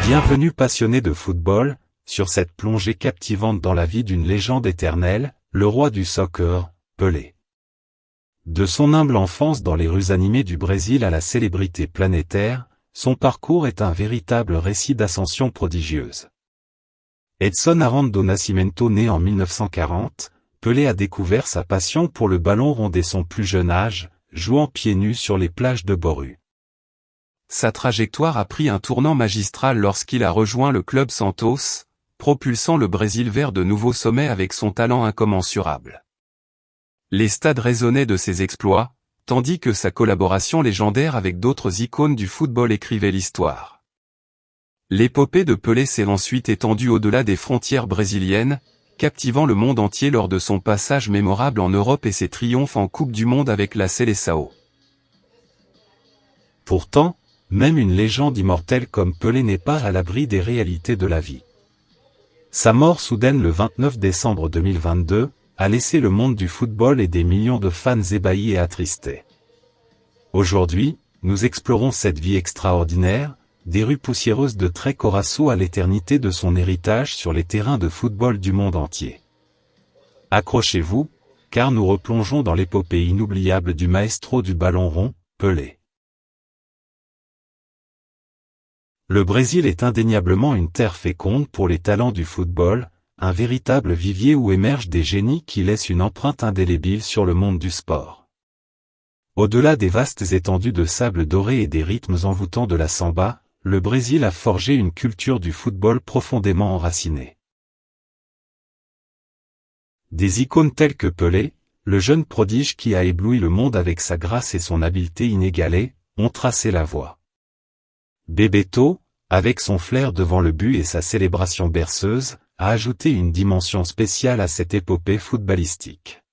Bienvenue passionnés de football, sur cette plongée captivante dans la vie d'une légende éternelle, le roi du soccer, Pelé. De son humble enfance dans les rues animées du Brésil à la célébrité planétaire, son parcours est un véritable récit d'ascension prodigieuse. Edson Arantes do Nascimento né en 1940, Pelé a découvert sa passion pour le ballon rond dès son plus jeune âge, jouant pieds nus sur les plages de Bauru. Sa trajectoire a pris un tournant magistral lorsqu'il a rejoint le club Santos, propulsant le Brésil vers de nouveaux sommets avec son talent incommensurable. Les stades résonnaient de ses exploits, tandis que sa collaboration légendaire avec d'autres icônes du football écrivait l'histoire. L'épopée de Pelé s'est ensuite étendue au-delà des frontières brésiliennes, captivant le monde entier lors de son passage mémorable en Europe et ses triomphes en Coupe du Monde avec la Seleção. Pourtant, même une légende immortelle comme Pelé n'est pas à l'abri des réalités de la vie. Sa mort soudaine le 29 décembre 2022 a laissé le monde du football et des millions de fans ébahis et attristés. Aujourd'hui, nous explorons cette vie extraordinaire, des rues poussiéreuses de Três Corações à l'éternité de son héritage sur les terrains de football du monde entier. Accrochez-vous, car nous replongeons dans l'épopée inoubliable du maestro du ballon rond, Pelé. Le Brésil est indéniablement une terre féconde pour les talents du football, un véritable vivier où émergent des génies qui laissent une empreinte indélébile sur le monde du sport. Au-delà des vastes étendues de sable doré et des rythmes envoûtants de la samba, le Brésil a forgé une culture du football profondément enracinée. Des icônes telles que Pelé, le jeune prodige qui a ébloui le monde avec sa grâce et son habileté inégalée, ont tracé la voie. Bebeto, avec son flair devant le but et sa célébration berceuse, a ajouté une dimension spéciale à cette épopée footballistique.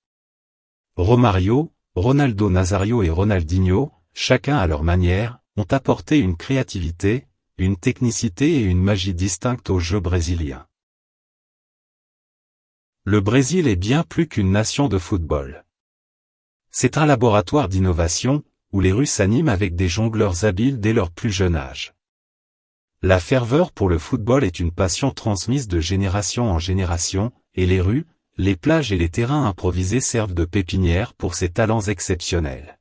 Romario, Ronaldo Nazario et Ronaldinho, chacun à leur manière, ont apporté une créativité, une technicité et une magie distinctes au jeu brésilien. Le Brésil est bien plus qu'une nation de football. C'est un laboratoire d'innovation, où les rues s'animent avec des jongleurs habiles dès leur plus jeune âge. La ferveur pour le football est une passion transmise de génération en génération, et les rues, les plages et les terrains improvisés servent de pépinière pour ces talents exceptionnels.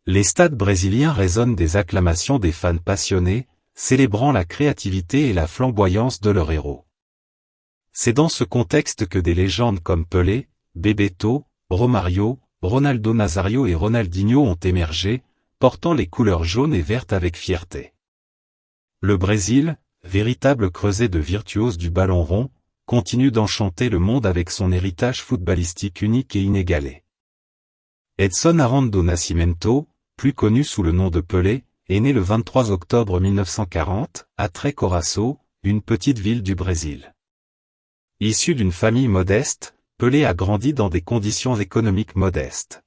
Les stades brésiliens résonnent des acclamations des fans passionnés, célébrant la créativité et la flamboyance de leurs héros. C'est dans ce contexte que des légendes comme Pelé, Bebeto, Romario, Ronaldo Nazario et Ronaldinho ont émergé, portant les couleurs jaunes et vertes avec fierté. Le Brésil, véritable creuset de virtuoses du ballon rond, continue d'enchanter le monde avec son héritage footballistique unique et inégalé. Edson Arantes do Nascimento, plus connu sous le nom de Pelé, est né le 23 octobre 1940, à Três Corações, une petite ville du Brésil. Issu d'une famille modeste, Pelé a grandi dans des conditions économiques modestes.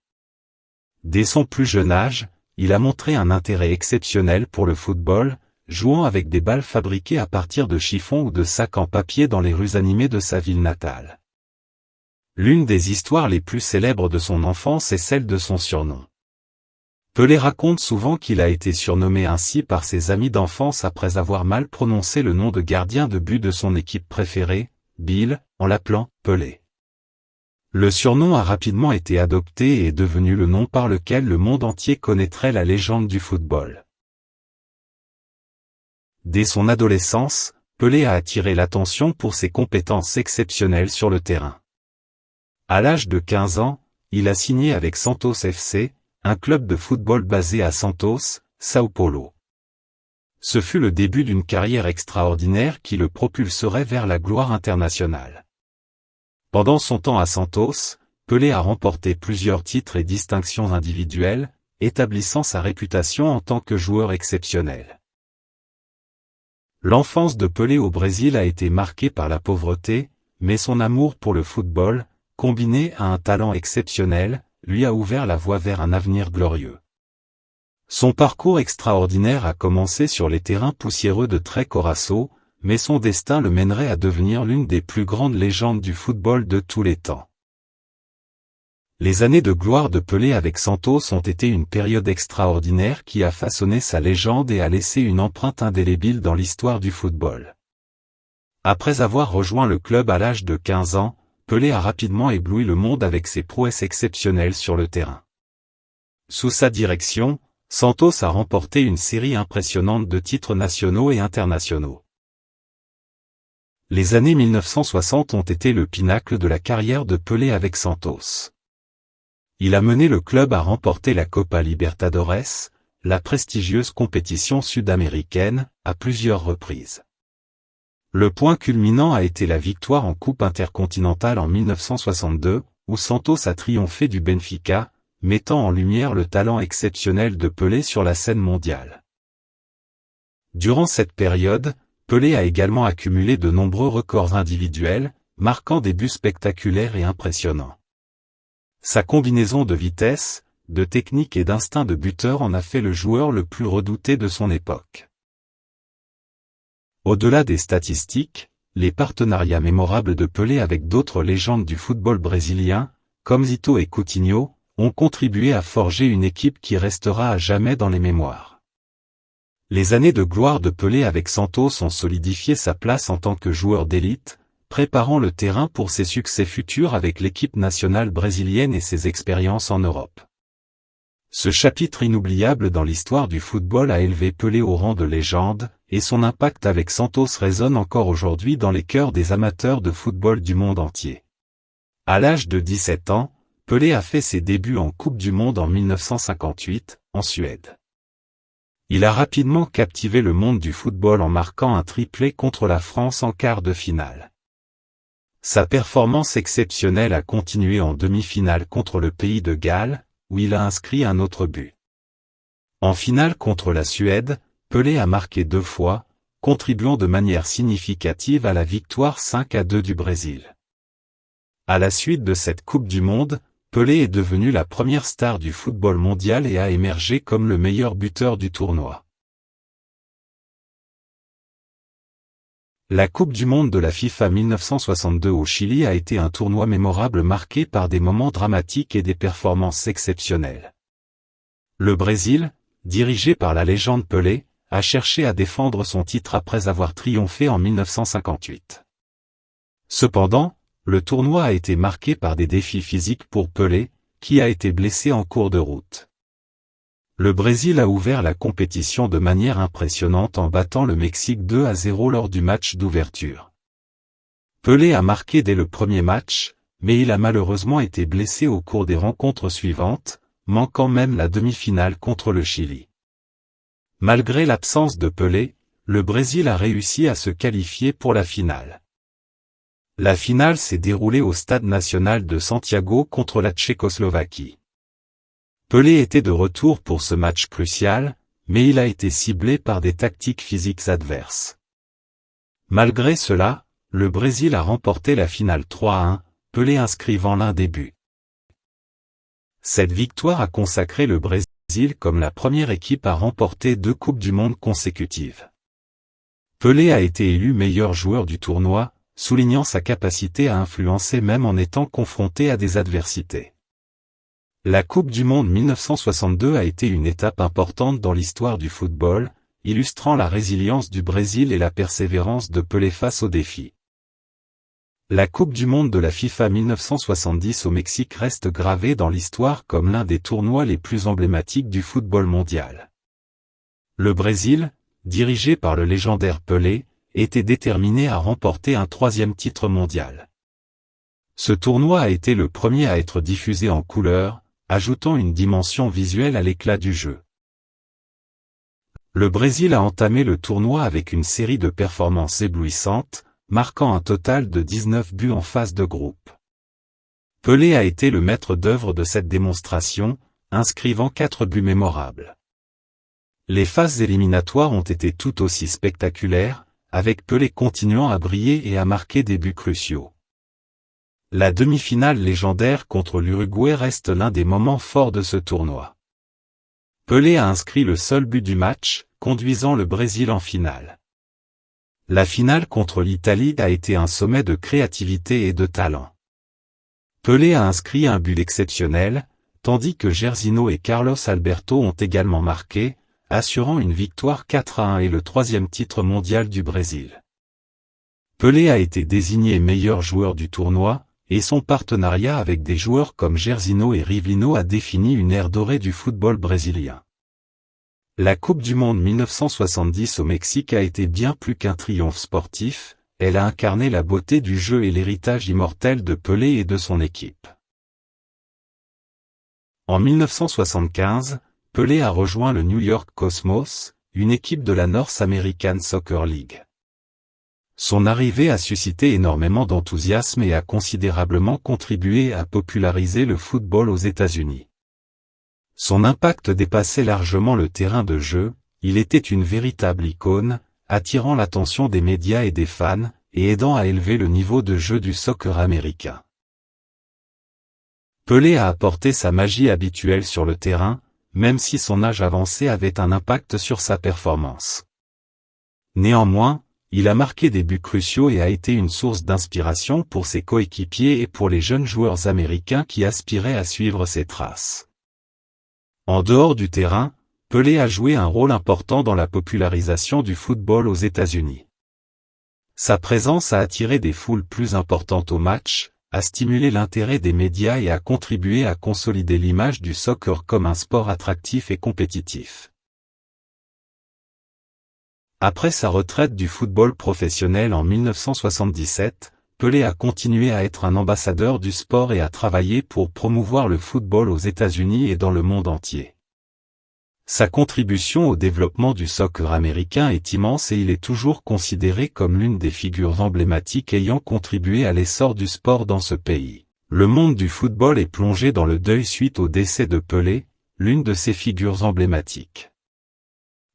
Dès son plus jeune âge, il a montré un intérêt exceptionnel pour le football, jouant avec des balles fabriquées à partir de chiffons ou de sacs en papier dans les rues animées de sa ville natale. L'une des histoires les plus célèbres de son enfance est celle de son surnom. Pelé raconte souvent qu'il a été surnommé ainsi par ses amis d'enfance après avoir mal prononcé le nom de gardien de but de son équipe préférée, Bill, en l'appelant Pelé. Le surnom a rapidement été adopté et est devenu le nom par lequel le monde entier connaîtrait la légende du football. Dès son adolescence, Pelé a attiré l'attention pour ses compétences exceptionnelles sur le terrain. À l'âge de 15 ans, il a signé avec Santos FC, un club de football basé à Santos, São Paulo. Ce fut le début d'une carrière extraordinaire qui le propulserait vers la gloire internationale. Pendant son temps à Santos, Pelé a remporté plusieurs titres et distinctions individuelles, établissant sa réputation en tant que joueur exceptionnel. L'enfance de Pelé au Brésil a été marquée par la pauvreté, mais son amour pour le football, combiné à un talent exceptionnel, lui a ouvert la voie vers un avenir glorieux. Son parcours extraordinaire a commencé sur les terrains poussiéreux de Três Corações, mais son destin le mènerait à devenir l'une des plus grandes légendes du football de tous les temps. Les années de gloire de Pelé avec Santos ont été une période extraordinaire qui a façonné sa légende et a laissé une empreinte indélébile dans l'histoire du football. Après avoir rejoint le club à l'âge de 15 ans, Pelé a rapidement ébloui le monde avec ses prouesses exceptionnelles sur le terrain. Sous sa direction, Santos a remporté une série impressionnante de titres nationaux et internationaux. Les années 1960 ont été le pinacle de la carrière de Pelé avec Santos. Il a mené le club à remporter la Copa Libertadores, la prestigieuse compétition sud-américaine, à plusieurs reprises. Le point culminant a été la victoire en Coupe intercontinentale en 1962, où Santos a triomphé du Benfica, mettant en lumière le talent exceptionnel de Pelé sur la scène mondiale. Durant cette période, Pelé a également accumulé de nombreux records individuels, marquant des buts spectaculaires et impressionnants. Sa combinaison de vitesse, de technique et d'instinct de buteur en a fait le joueur le plus redouté de son époque. Au-delà des statistiques, les partenariats mémorables de Pelé avec d'autres légendes du football brésilien, comme Zito et Coutinho, ont contribué à forger une équipe qui restera à jamais dans les mémoires. Les années de gloire de Pelé avec Santos ont solidifié sa place en tant que joueur d'élite, préparant le terrain pour ses succès futurs avec l'équipe nationale brésilienne et ses expériences en Europe. Ce chapitre inoubliable dans l'histoire du football a élevé Pelé au rang de légende, et son impact avec Santos résonne encore aujourd'hui dans les cœurs des amateurs de football du monde entier. À l'âge de 17 ans, Pelé a fait ses débuts en Coupe du Monde en 1958, en Suède. Il a rapidement captivé le monde du football en marquant un triplé contre la France en quart de finale. Sa performance exceptionnelle a continué en demi-finale contre le pays de Galles, où il a inscrit un autre but. En finale contre la Suède, Pelé a marqué 2 fois, contribuant de manière significative à la victoire 5-2 du Brésil. À la suite de cette Coupe du Monde, Pelé est devenu la première star du football mondial et a émergé comme le meilleur buteur du tournoi. La Coupe du Monde de la FIFA 1962 au Chili a été un tournoi mémorable marqué par des moments dramatiques et des performances exceptionnelles. Le Brésil, dirigé par la légende Pelé, a cherché à défendre son titre après avoir triomphé en 1958. Cependant, le tournoi a été marqué par des défis physiques pour Pelé, qui a été blessé en cours de route. Le Brésil a ouvert la compétition de manière impressionnante en battant le Mexique 2-0 lors du match d'ouverture. Pelé a marqué dès le premier match, mais il a malheureusement été blessé au cours des rencontres suivantes, manquant même la demi-finale contre le Chili. Malgré l'absence de Pelé, le Brésil a réussi à se qualifier pour la finale. La finale s'est déroulée au Stade national de Santiago contre la Tchécoslovaquie. Pelé était de retour pour ce match crucial, mais il a été ciblé par des tactiques physiques adverses. Malgré cela, le Brésil a remporté la finale 3-1, Pelé inscrivant l'un des buts. Cette victoire a consacré le Brésil comme la première équipe à remporter 2 Coupes du Monde consécutives. Pelé a été élu meilleur joueur du tournoi, soulignant sa capacité à influencer même en étant confronté à des adversités. La Coupe du Monde 1962 a été une étape importante dans l'histoire du football, illustrant la résilience du Brésil et la persévérance de Pelé face aux défis. La Coupe du Monde de la FIFA 1970 au Mexique reste gravée dans l'histoire comme l'un des tournois les plus emblématiques du football mondial. Le Brésil, dirigé par le légendaire Pelé, était déterminé à remporter un 3e titre mondial. Ce tournoi a été le premier à être diffusé en couleur, ajoutant une dimension visuelle à l'éclat du jeu. Le Brésil a entamé le tournoi avec une série de performances éblouissantes, marquant un total de 19 buts en phase de groupe. Pelé a été le maître d'œuvre de cette démonstration, inscrivant 4 buts mémorables. Les phases éliminatoires ont été tout aussi spectaculaires, avec Pelé continuant à briller et à marquer des buts cruciaux. La demi-finale légendaire contre l'Uruguay reste l'un des moments forts de ce tournoi. Pelé a inscrit le seul but du match, conduisant le Brésil en finale. La finale contre l'Italie a été un sommet de créativité et de talent. Pelé a inscrit un but exceptionnel, tandis que Jairzinho et Carlos Alberto ont également marqué, assurant une victoire 4-1 et le 3e titre mondial du Brésil. Pelé a été désigné meilleur joueur du tournoi, et son partenariat avec des joueurs comme Jairzinho et Rivelino a défini une ère dorée du football brésilien. La Coupe du Monde 1970 au Mexique a été bien plus qu'un triomphe sportif, elle a incarné la beauté du jeu et l'héritage immortel de Pelé et de son équipe. En 1975, Pelé a rejoint le New York Cosmos, une équipe de la North American Soccer League. Son arrivée a suscité énormément d'enthousiasme et a considérablement contribué à populariser le football aux États-Unis. Son impact dépassait largement le terrain de jeu, il était une véritable icône, attirant l'attention des médias et des fans, et aidant à élever le niveau de jeu du soccer américain. Pelé a apporté sa magie habituelle sur le terrain, même si son âge avancé avait un impact sur sa performance. Néanmoins, il a marqué des buts cruciaux et a été une source d'inspiration pour ses coéquipiers et pour les jeunes joueurs américains qui aspiraient à suivre ses traces. En dehors du terrain, Pelé a joué un rôle important dans la popularisation du football aux États-Unis. Sa présence a attiré des foules plus importantes aux matchs, a stimulé l'intérêt des médias et a contribué à consolider l'image du soccer comme un sport attractif et compétitif. Après sa retraite du football professionnel en 1977, Pelé a continué à être un ambassadeur du sport et à travailler pour promouvoir le football aux États-Unis et dans le monde entier. Sa contribution au développement du soccer américain est immense et il est toujours considéré comme l'une des figures emblématiques ayant contribué à l'essor du sport dans ce pays. Le monde du football est plongé dans le deuil suite au décès de Pelé, l'une de ses figures emblématiques.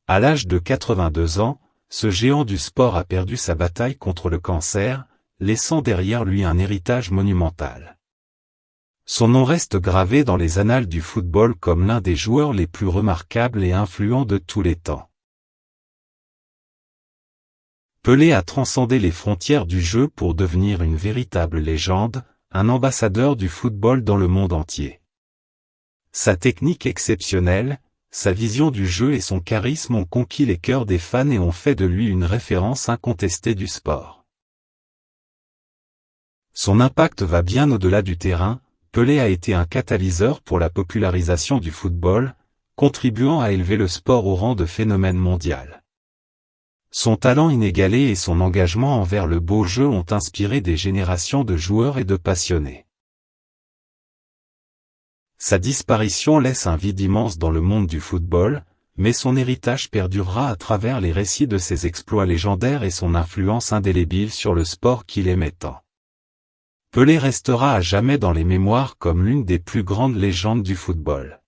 À l'âge de 82 ans, ce géant du sport a perdu sa bataille contre le cancer, laissant derrière lui un héritage monumental. Son nom reste gravé dans les annales du football comme l'un des joueurs les plus remarquables et influents de tous les temps. Pelé a transcendé les frontières du jeu pour devenir une véritable légende, un ambassadeur du football dans le monde entier. Sa technique exceptionnelle, sa vision du jeu et son charisme ont conquis les cœurs des fans et ont fait de lui une référence incontestée du sport. Son impact va bien au-delà du terrain, Pelé a été un catalyseur pour la popularisation du football, contribuant à élever le sport au rang de phénomène mondial. Son talent inégalé et son engagement envers le beau jeu ont inspiré des générations de joueurs et de passionnés. Sa disparition laisse un vide immense dans le monde du football, mais son héritage perdurera à travers les récits de ses exploits légendaires et son influence indélébile sur le sport qu'il aimait tant. Pelé restera à jamais dans les mémoires comme l'une des plus grandes légendes du football.